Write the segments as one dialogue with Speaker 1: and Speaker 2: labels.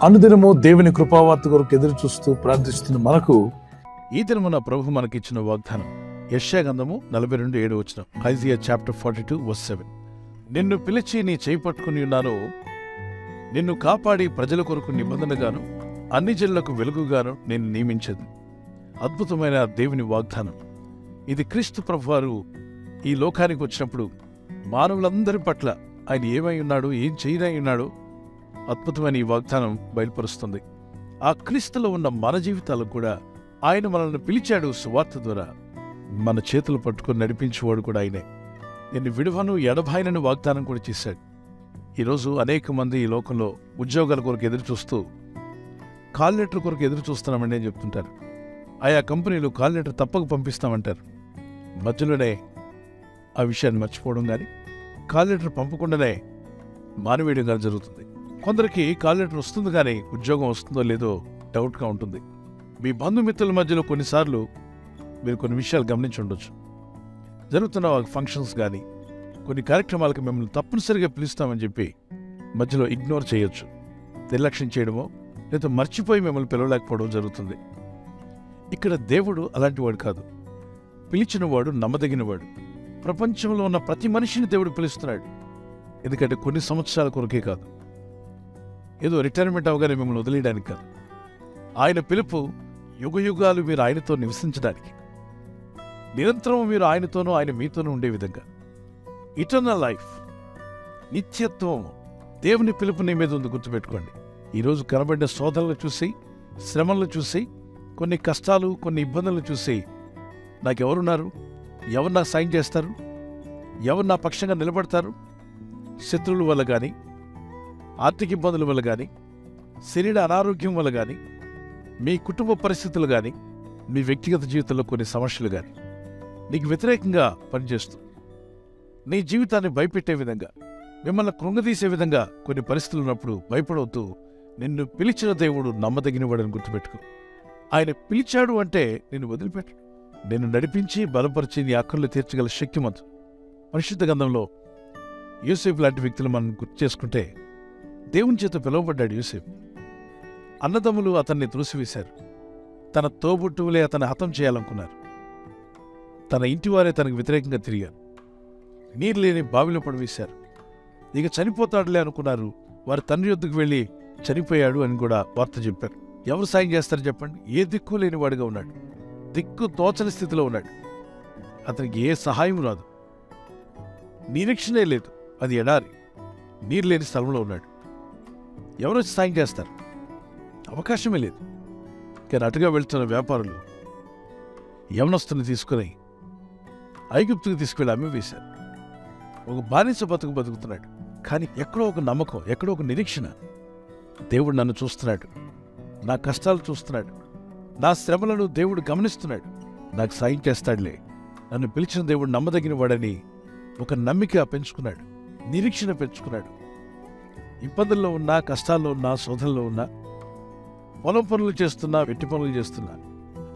Speaker 1: అనుదినము దేవుని కృపావార్త కొరకు ఎదురు చూస్తూ ప్రార్థిస్తున్న మనకు ఈ దినమున ప్రభు మనకిచ్చిన వాగ్దానం యెషయా గ్రంథము 42:7 ఐజియా చాప్టర్ 42:7. నిన్ను పిలిచి నీ చేయి పట్టుకుని ఉన్నాను, నిన్ను కాపాడి ప్రజల కొరకు నిబంధనగాను అన్ని జనులకు వెలుగుగాను నేను నియమించదు. అద్భుతమైన దేవుని వాగ్దానం ఇది. క్రీస్తు ప్రభువారు ఈ లోకానికి వచ్చినప్పుడు మానవులందరి పట్ల ఆయన ఏమై ఉన్నాడు, ఏం చేయనై ఉన్నాడో అద్భుతమైన ఈ వాగ్దానం బయలుపరుస్తుంది. ఆ క్రీస్తులో ఉన్న మన జీవితాలకు కూడా ఆయన మనల్ని పిలిచాడు. సువార్త ద్వారా మన చేతులు పట్టుకొని నడిపించేవాడు కూడా ఆయనే. నేను విడువను ఎడబాయనని వాగ్దానం కూడా చేశాడు. ఈరోజు అనేక మంది ఈ లోకంలో ఉద్యోగాల కొరకు ఎదురు చూస్తూ కాల్ లెటర్ కొరకు ఎదురు చూస్తున్నామండి అని చెప్తుంటారు. ఆయా కంపెనీలు కాల్ లెటర్ తప్పక పంపిస్తామంటారు. మధ్యలోనే ఆ విషయాన్ని మర్చిపోవడం కానీ కాల్ లెటర్ పంపకుండానే మానివేయడం కానీ జరుగుతుంది. కొందరికి కాల్ లెటర్ వస్తుంది కానీ ఉద్యోగం వస్తుందో లేదో డౌట్గా ఉంటుంది. మీ బంధుమిత్రుల మధ్యలో కొన్నిసార్లు మీరు కొన్ని విషయాలు గమనించి ఉండొచ్చు. జరుగుతున్న ఫంక్షన్స్ కానీ కొన్ని కార్యక్రమాలకు మిమ్మల్ని తప్పనిసరిగా పిలుస్తామని చెప్పి మధ్యలో ఇగ్నోర్ చేయొచ్చు, నిర్లక్ష్యం చేయడమో లేదా మర్చిపోయి మిమ్మల్ని పిలవలేకపోవడం జరుగుతుంది. ఇక్కడ దేవుడు అలాంటి వాడు కాదు. పిలిచినవాడు నమ్మదగినవాడు. ప్రపంచంలో ఉన్న ప్రతి మనిషిని దేవుడు పిలుస్తున్నాడు. ఎందుకంటే కొన్ని సంవత్సరాల కొరకే కాదు, ఏదో రిటైర్మెంట్ అవగానే మిమ్మల్ని వదిలేయడానికి కాదు. ఆయన పిలుపు యుగయుగాలు మీరు ఆయనతో నివసించడానికి, నిరంతరం మీరు ఆయనతోనూ ఆయన మీతోనూ ఉండే విధంగా. ఇటర్నల్ లైఫ్, నిత్యత్వం, దేవుని పిలుపు నీ మీద ఉంది. గుర్తుపెట్టుకోండి. ఈరోజు కనబడిన శోధనలు చూసి, శ్రమలను చూసి, కొన్ని కష్టాలు, కొన్ని ఇబ్బందులను చూసి నాకెవరున్నారు, ఎవరు నాకు సాయం చేస్తారు, ఎవరు నా పక్షంగా నిలబడతారు, శత్రువుల వల్ల కానీ, ఆర్థిక ఇబ్బందుల వల్ల కానీ, శరీర అనారోగ్యం వల్ల కానీ, మీ కుటుంబ పరిస్థితులు కానీ, మీ వ్యక్తిగత జీవితంలో కొన్ని సమస్యలు కానీ నీకు వ్యతిరేకంగా పనిచేస్తూ నీ జీవితాన్ని భయపెట్టే విధంగా, మిమ్మల్ని కృంగదీసే విధంగా కొన్ని పరిస్థితులు ఉన్నప్పుడు భయపడవద్దు. నిన్ను పిలిచిన దేవుడు నమ్మదగినవాడని గుర్తుపెట్టుకో. ఆయన పిలిచాడు అంటే నిన్ను వదిలిపెట్టడు. నిన్ను నడిపించి బలపరిచి నీ అక్కర్లు తీర్చగల శక్తిమంతుడు. పరిశుద్ధ గ్రంథంలో యోసేపు లాంటి వ్యక్తులు మనం గుర్తు చేసుకుంటే, దేవుని చేత పిలువబడ్డాడు యోసేపు. అన్నదమ్ములు అతన్ని త్రోసివేశారు. తన తోబుట్టువులే అతన్ని హతం చేయాలనుకున్నారు. తన ఇంటివారే తనకు వ్యతిరేకంగా తిరిగారు. నీరు లేని బావిలో పడవేశారు. ఇక చనిపోతాడులే అనుకున్నారు. వారి తండ్రి యొద్దకు వెళ్ళి చనిపోయాడు అని కూడా వార్త చెప్పారు. ఎవరు సాయం చేస్తారు చెప్పండి? ఏ దిక్కు లేనివాడుగా ఉన్నాడు. దిక్కు తోచని స్థితిలో ఉన్నాడు. అతనికి ఏ సహాయం రాదు, నిరీక్షణే లేదు. అది ఎడారి, నీరు లేని స్థలంలో ఉన్నాడు. ఎవరు వచ్చి సాయం చేస్తారు? అవకాశమే లేదు. కానీ అటుగా వెళ్తున్న వ్యాపారులు యవనస్తుని తీసుకుని ఐగుప్తుకు తీసుకువెళ్ళి అమ్మివేశారు. ఒక బానిస బతుకుతున్నాడు. కానీ ఎక్కడో ఒక నమ్మకం, ఎక్కడో ఒక నిరీక్షణ. దేవుడు నన్ను చూస్తున్నాడు, నా కష్టాలు చూస్తున్నాడు, నా శ్రమలను దేవుడు గమనిస్తున్నాడు, నాకు సాయం చేస్తాడులే, నన్ను పిలిచిన దేవుడు నమ్మదగిన వాడని ఒక నమ్మిక పెంచుకున్నాడు, నిరీక్షణ పెంచుకున్నాడు. ఇబ్బందుల్లో ఉన్నా, కష్టాల్లో ఉన్నా, శోధనలో ఉన్నా, పొలం పనులు చేస్తున్నా, వెట్టి పనులు చేస్తున్నా,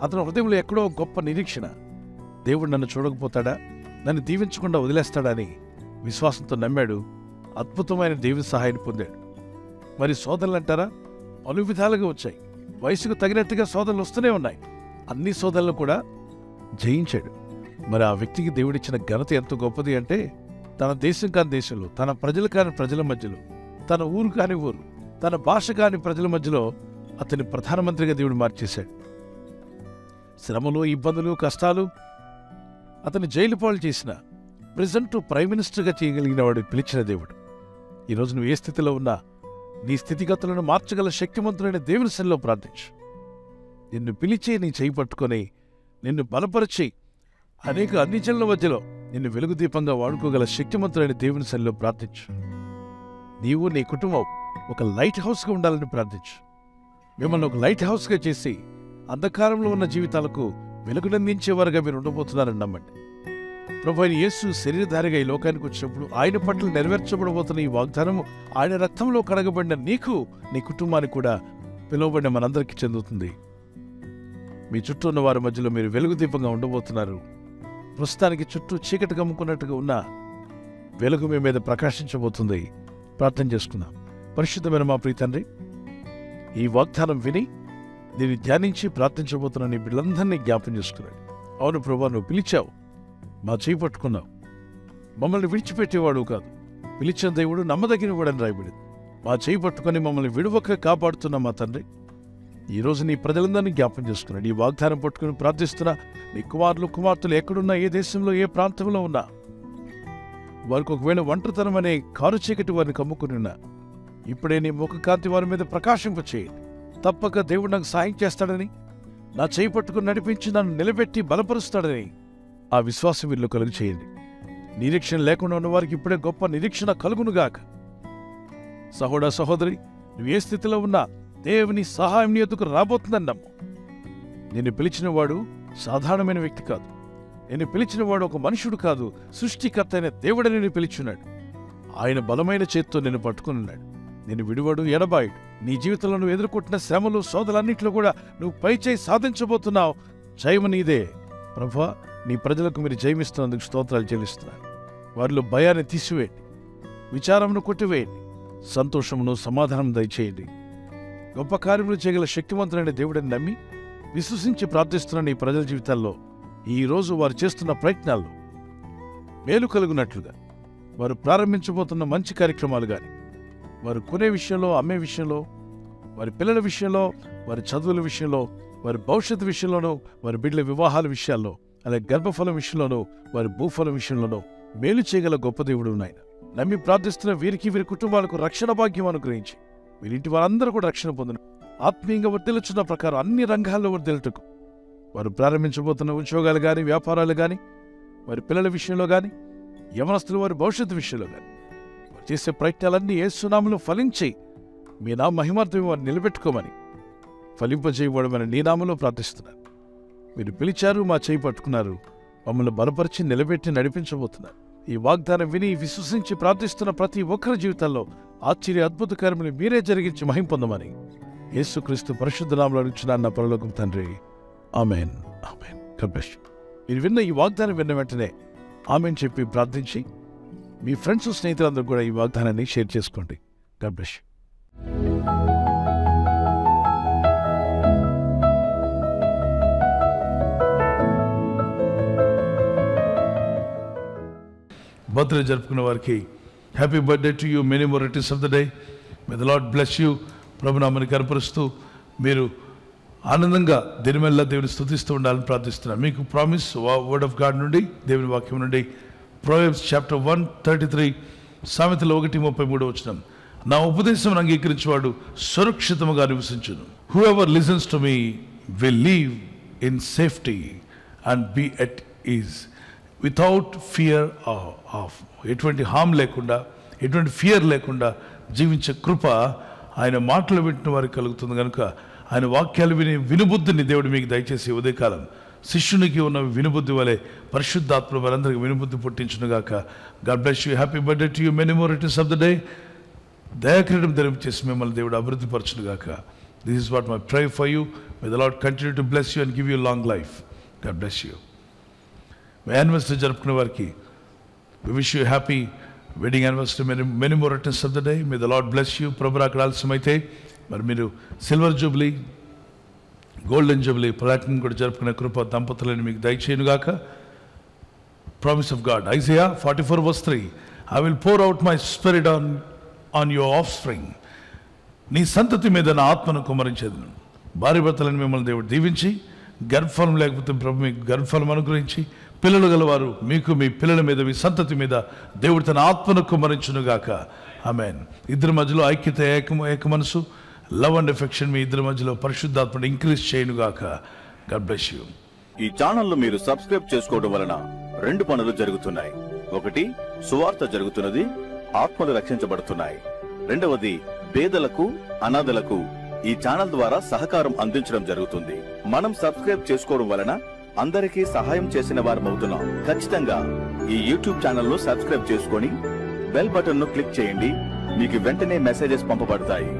Speaker 1: అతని హృదయంలో ఎక్కడో గొప్ప నిరీక్షణ. దేవుడు నన్ను చూడకపోతాడా, నన్ను దీవించకుండా వదిలేస్తాడా అని విశ్వాసంతో నమ్మాడు. అద్భుతమైన దేవుని సహాయాన్ని పొందాడు. మరి శోధనలు అంటారా? పలు విధాలుగా వచ్చాయి. వయసుకు తగినట్టుగా శోధనలు వస్తూనే ఉన్నాయి. అన్ని శోధనలు కూడా జయించాడు. మరి ఆ వ్యక్తికి దేవుడిచ్చిన ఘనత ఎంత గొప్పది అంటే, తన దేశం కాని దేశంలో, తన ప్రజలు కాని ప్రజల మధ్యలో, తన ఊరు కాని ఊరు, తన భాష కాని ప్రజల మధ్యలో అతన్ని ప్రధానమంత్రిగా దేవుడు మార్చేశాడు. శ్రమలు, ఇబ్బందులు, కష్టాలు అతన్ని జైలు పాలు చేసిన ప్రెసిడెంట్ ప్రైమ్ మినిస్టర్గా చేయగలిగిన వాడు పిలిచిన దేవుడు. ఈరోజు నువ్వు ఏ స్థితిలో ఉన్నా నీ స్థితిగతులను మార్చగల శక్తిమంతుడైన దేవుని సన్నిధిలో ప్రార్థించు. నిన్ను పిలిచి నీ చేయి పట్టుకొని నిన్ను బలపరిచి అనేక అన్ని జనుల మధ్యలో నిన్ను వెలుగు దీపంగా వాడుకోగల శక్తిమంతుడైన దేవుని సన్నిధిలో ప్రార్థించు. నీవు, నీ కుటుంబం ఒక లైట్ హౌస్గా ఉండాలని ప్రార్థించు. మిమ్మల్ని ఒక లైట్ హౌస్గా చేసి అంధకారంలో ఉన్న జీవితాలకు వెలుగునందించేవారుగా మీరు ఉండబోతున్నారని నమ్మండి. ప్రభువైన యేసు శరీరధారిగా ఈ లోకానికి వచ్చినప్పుడు ఆయన పట్ల నెరవేర్చబడబోతున్న ఈ వాగ్దానము ఆయన రక్తంలో కడగబడిన నీకు, నీ కుటుంబానికి కూడా పిలువబడిన మనందరికీ చెందుతుంది. మీ చుట్టూ ఉన్న వారి మధ్యలో మీరు వెలుగు దీపంగా ఉండబోతున్నారు. ప్రస్తుతానికి చుట్టూ చీకటి కమ్ముకున్నట్టుగా ఉన్న వెలుగు మీ మీద ప్రకాశించబోతుంది. ప్రార్థన చేసుకుందాం. పరిశుద్ధమైన మా ప్రియ తండ్రి, ఈ వాగ్దానం విని దీన్ని ధ్యానించి ప్రార్థించబోతున్న నీ బిడ్డలందరినీ జ్ఞాపం చేసుకున్నాడు. అవును ప్రభువా, నువ్వు పిలిచావు, మా చేయి పట్టుకున్నావు, మమ్మల్ని విడిచిపెట్టేవాడు కాదు, పిలిచిన దేవుడు నమ్మదగిన వాడని రాయబడింది. మా చేయి పట్టుకొని మమ్మల్ని విడువక కాపాడుతున్న మా తండ్రి, ఈరోజు నీ ప్రజలందరినీ జ్ఞాపం చేసుకున్నాడు. ఈ వాగ్దానం పట్టుకుని ప్రార్థిస్తున్నా నీ కుమారులు కుమార్తెలు ఎక్కడున్నా, ఏ దేశంలో ఏ ప్రాంతంలో ఉన్నా, వారికి ఒకవేళ ఒంటరితనం అనే కారు చీకటి వారిని కమ్ముకుని ఉన్నా, ఇప్పుడే నీ ముఖ కాంతి వారి మీద ప్రకాశింపచేయండి. తప్పక దేవుడు నాకు సాయం చేస్తాడని, నా చేయి పట్టుకుని నడిపించి నన్ను నిలబెట్టి బలపరుస్తాడని ఆ విశ్వాసం వీళ్ళు కలుగు చేయండి. నిరీక్షణ లేకుండా ఉన్న వారికి ఇప్పుడే గొప్ప నిరీక్షణ కలుగునుగాక. సహోదర సహోదరి, నువ్వు ఏ స్థితిలో ఉన్నా దేవుని సహాయం నీ ఎదుకు రాబోతుందని నమ్ము. నిన్ను పిలిచినవాడు సాధారణమైన వ్యక్తి కాదు. నిన్ను పిలిచినవాడు ఒక మనుషుడు కాదు, సృష్టికర్త అయిన దేవుడు నిన్ను పిలిచున్నాడు. ఆయన బలమైన చేత్తో నిన్ను పట్టుకున్నాడు. నిన్ను విడువడు, ఎడబాయుడు. నీ జీవితంలో నువ్వు ఎదుర్కొంటున్న శ్రమలు సోదలన్నింటిలో కూడా నువ్వు పైచేయి సాధించబోతున్నావు. జయము నీదే. ప్రభువా, నీ ప్రజలకు మీరు జయమిస్తున్నందుకు స్తోత్రాలు చెల్లిస్తున్నారు. వారిలో భయాన్ని తీసివేయండి, విచారమును కొట్టివేయండి, సంతోషమును సమాధానం దయచేయండి. గొప్ప కార్యములు చేయగల శక్తివంతులైన దేవుడిని నమ్మి విశ్వసించి ప్రార్థిస్తున్న నీ ప్రజల జీవితాల్లో ఈరోజు వారు చేస్తున్న ప్రయత్నాల్లో మేలు కలుగునట్లుగా, వారు ప్రారంభించబోతున్న మంచి కార్యక్రమాలు కానీ, వారు కొనే విషయంలో, అమ్మే విషయంలో, వారి పిల్లల విషయంలో, వారి చదువుల విషయంలో, వారి భవిష్యత్తు విషయంలోనూ, వారి బిడ్డల వివాహాల విషయాల్లో, అలాగే గర్భఫలం విషయంలోనూ, వారి భూఫలం విషయంలోనూ మేలు చేయగల గొప్ప దేవుడు నాయన. నమ్మి ప్రార్థిస్తున్న వీరికి, వీరి కుటుంబాలకు రక్షణ భాగ్యం అనుగ్రహించి వీరింటి వారందరూ కూడా రక్షణ పొందిన ఆత్మీయంగా వర్ధిల్లుచున్న ప్రకారం అన్ని రంగాల్లో వర్ధిల్లుటకు, వారు ప్రారంభించబోతున్న ఉద్యోగాలు కానీ, వ్యాపారాలు కానీ, వారి పిల్లల విషయంలో కానీ, యవనస్తులు వారి భవిష్యత్తు విషయంలో కానీ, వారు చేసే ప్రయత్నాలన్నీ యేసు నామములో ఫలించి మీ నా మహిమార్థం వారిని నిలబెట్టుకోమని, ఫలింపజేయబడమని నీ నామములో ప్రార్థిస్తున్నారు. మీరు పిలిచారు, మా చేయి పట్టుకున్నారు, మమ్మల్ని బలపరిచి నిలబెట్టి నడిపించబోతున్నారు. ఈ వాగ్దానం విని విశ్వసించి ప్రార్థిస్తున్న ప్రతి ఒక్కరి జీవితాల్లో ఆశ్చర్య అద్భుత కార్యములు మీరే జరిగించి మహిమ పొందమని యేసుక్రీస్తు పరిశుద్ధ నామములో అడుగుచున్నాను నా పరలోకపు తండ్రి. Amen. Amen. God bless you. మీరు విన్న ఈ వాగ్దానం విన్న వెంటనే ఆమేన్ చెప్పి ప్రార్థించి మీ ఫ్రెండ్స్ స్నేహితులందరూ కూడా ఈ వాగ్దానాన్ని షేర్ చేసుకోండి. God bless you. బర్త్డే జరుపుకున్న వారికి happy birthday to you, many more returns of the day. May the lord bless you. ప్రభునామాన్ని కనపరుస్తూ మీరు ఆనందంగా దినమెల్లా దేవుని స్తుతిస్తూ ఉండాలని ప్రార్థిస్తున్నాను. మీకు ప్రామిస్ వర్డ్ ఆఫ్ గాడ్ నుండి, దేవుని వాక్యం నుండి, ప్రొవెర్బ్స్ చాప్టర్ 1:33, సామెతలు 1:33 నా ఉపదేశం అంగీకరించేవాడు సురక్షితముగా నివసించును. Whoever listens to me will leave in safety and be at ease without fear of. ఎటువంటి హామ్ లేకుండా, ఎటువంటి ఫియర్ లేకుండా జీవించే కృప ఆయన మాటలు వింటున్న వారికి కలుగుతుంది. కనుక ఆయన వాక్యాలు విని వినుబుద్ధిని దేవుడు మీకు దయచేసి ఉదయకాలం శిష్యునికి ఉన్న వినుబుద్ధి వలె పరిశుద్ధాత్మ వారందరికీ వినుబుద్ధి పుట్టించునుగాక. God bless you. Happy birthday to you, many more returns of the day. దయాకిరీటం ధరించేసి మిమ్మల్ని దేవుడు అభివృద్ధి పరచునుగాక. This is what my pray for you. May the lord continue to bless you and give you long life. God bless you. Anniversary జరుపుకునే వారికి we wish you happy wedding anniversary, many more returns of the day. May the lord bless you. ప్రభు అక్కడ ఆలస్యమైతే మరి మీరు silver jubilee, golden jubilee, platinum కూడా జరుపుకునే కృప దంపతులని మీకు దయచేయునుగాక. Promise of God, Isaiah 44:3, I will pour out my spirit on your offspring. నీ సంతతి మీద నా ఆత్మను కుమ్మరించేదను. భార్య భర్తలను మిమ్మల్ని దేవుడు దీవించి, గర్భఫలం లేకపోతే ప్రభు మీకు గర్భఫలం అనుగ్రహించి, పిల్లలు గలవారు మీకు మీ పిల్లల మీద, మీ సంతతి మీద దేవుడు తన ఆత్మను కుమ్మరించునుగాక. ఆమేన్. ఇద్దరి మధ్యలో ఐక్యత, ఏక మనసు, లవ్ అండ్ ఎఫెక్షన్ మీ ఇద్దరి మధ్యలో పరిశుద్ధాత్మను ఇంక్రీజ్ చేయనుగాక. God bless you.
Speaker 2: ఈ ఛానల్ మీరు సబ్స్క్రైబ్ చేసుకోవడం వలన 2 పనులు జరుగుతున్నాయి. ఒకటి, సువార్త జరుగుతున్నది, ఆత్మలు రక్షించబడుతున్నాయి. రెండవది, పేదలకు, అనాథలకు ఈ ఛానల్ ద్వారా సహకారం అందించడం జరుగుతుంది. మనం సబ్స్క్రైబ్ చేసుకోవడం వలన అందరికీ సహాయం చేసిన వారమవుతున్నాం. ఖచ్చితంగా ఈ యూట్యూబ్ ఛానల్ ను సబ్స్క్రైబ్ చేసుకొని బెల్ బటన్ ను క్లిక్ చేయండి. మీకు వెంటనే మెసేజెస్ పంపబడతాయి.